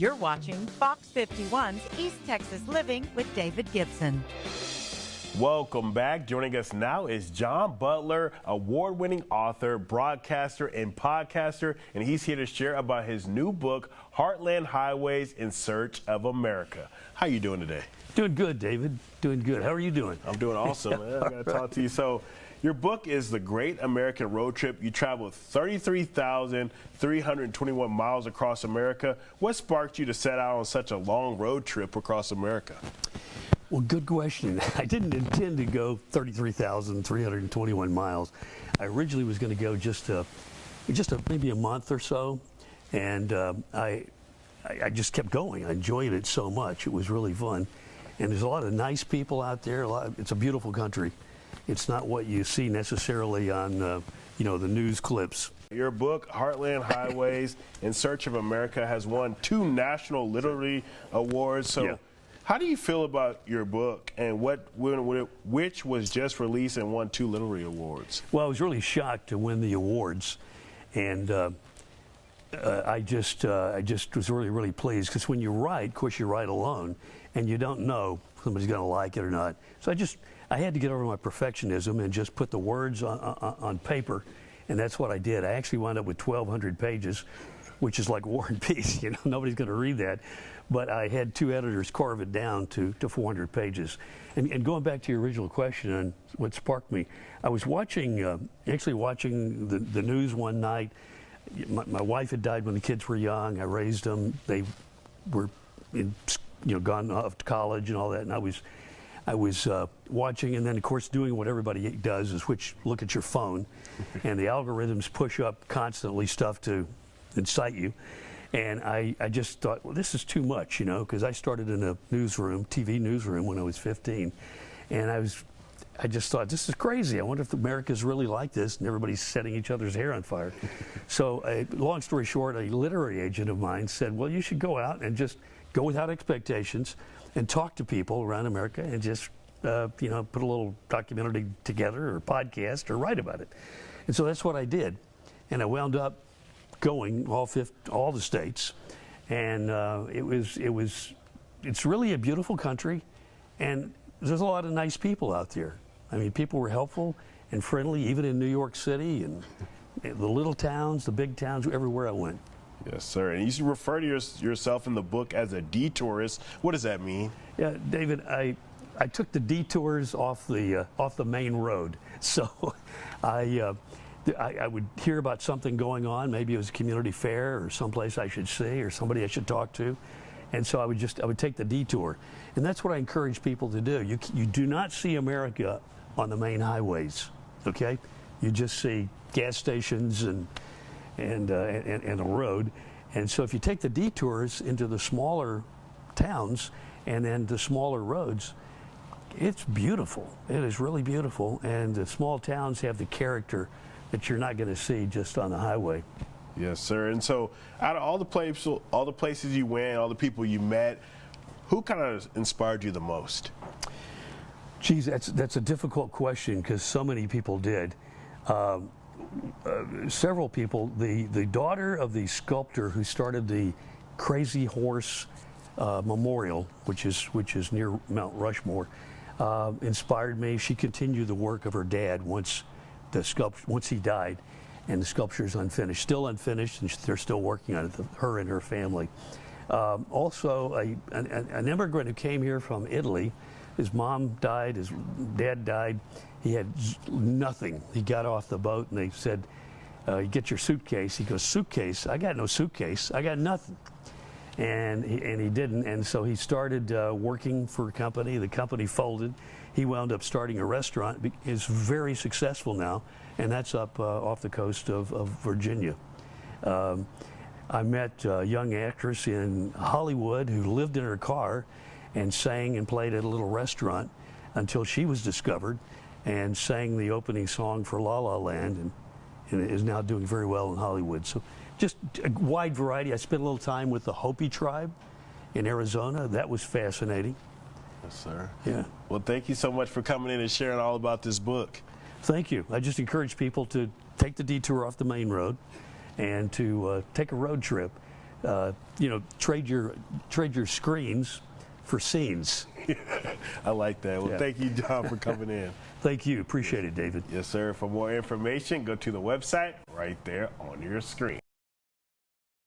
You're watching Fox 51's East Texas Living with David Gibson. Welcome back. Joining us now is John Butler, award-winning author, broadcaster, and podcaster, and he's here to share about his new book, Heartland Highways in Search of America. How you doing today? Doing good, David. Doing good. How are you doing? I'm doing awesome, man. I got to talk to you. So, your book is The Great American Road Trip. You traveled 33,321 miles across America. What sparked you to set out on such a long road trip across America? Well, good question. I didn't intend to go 33,321 miles. I originally was going to go just maybe a month or so, and I just kept going. I enjoyed it so much. It was really fun, and there's a lot of nice people out there. It's a beautiful country. It's not what you see necessarily on the news clips. Your book, Heartland Highways in Search of America, has won 2 national literary awards. So. Yeah. How do you feel about your book and which was just released and won 2 literary awards? Well, I was really shocked to win the awards, and I just was really pleased, because when you write, of course, you write alone, and you don't know if somebody's going to like it or not. So I had to get over my perfectionism and just put the words on paper, and that's what I did. I actually wound up with 1,200 pages, which is like War and Peace. Nobody's going to read that. But I had 2 editors carve it down to 400 pages. And going back to your original question on what sparked me, I was actually watching the news one night. My wife had died when the kids were young. I raised them. They were gone off to college and all that. And I was watching, and then of course doing what everybody does, is look at your phone, and the algorithms push up constantly stuff to incite you. And I just thought, well, this is too much, because I started in a TV newsroom when I was 15. And I just thought, this is crazy. I wonder if America's really like this and everybody's setting each other's hair on fire. So long story short, a literary agent of mine said, well, you should go out and just go without expectations and talk to people around America and just, put a little documentary together or podcast or write about it. And so that's what I did. And I wound up going all the states, and it's really a beautiful country, and there's a lot of nice people out there. I mean, people were helpful and friendly, even in New York City and the little towns, the big towns, everywhere I went. Yes, sir. And you refer to yourself in the book as a detourist. What does that mean? Yeah, David, I took the detours off the main road. So I would hear about something going on. Maybe it was a community fair or someplace I should see or somebody I should talk to. And so I would take the detour. And that's what I encourage people to do. You do not see America on the main highways, okay? You just see gas stations and a road. And so if you take the detours into the smaller towns and then the smaller roads, it's beautiful. It is really beautiful. And the small towns have the character that you're not going to see just on the highway. Yes, sir. And so, out of all the places you went, all the people you met, who kind of inspired you the most? Geez, that's a difficult question, because so many people did. Several people. The daughter of the sculptor who started the Crazy Horse Memorial, which is near Mount Rushmore, inspired me. She continued the work of her dad once he died, and the sculpture is still unfinished, and they're still working on it, her and her family. Also, an immigrant who came here from Italy, his mom died, his dad died, he had nothing. He got off the boat and they said, you get your suitcase. He goes, suitcase? I got no suitcase, I got nothing. And he didn't, and so he started working for a company. The company folded. He wound up starting a restaurant. Is very successful now, and that's up off the coast of Virginia. I met a young actress in Hollywood who lived in her car and sang and played at a little restaurant until she was discovered, and sang the opening song for La La Land, and is now doing very well in Hollywood. So just a wide variety. I spent a little time with the Hopi tribe in Arizona. That was fascinating. Yes, sir. Yeah. Well, thank you so much for coming in and sharing all about this book. Thank you. I just encourage people to take the detour off the main road and to take a road trip trade your screens for scenes. I like that. Well, thank you, John, for coming in. Thank you. Appreciate it, David. Yes, sir. For more information, go to the website right there on your screen.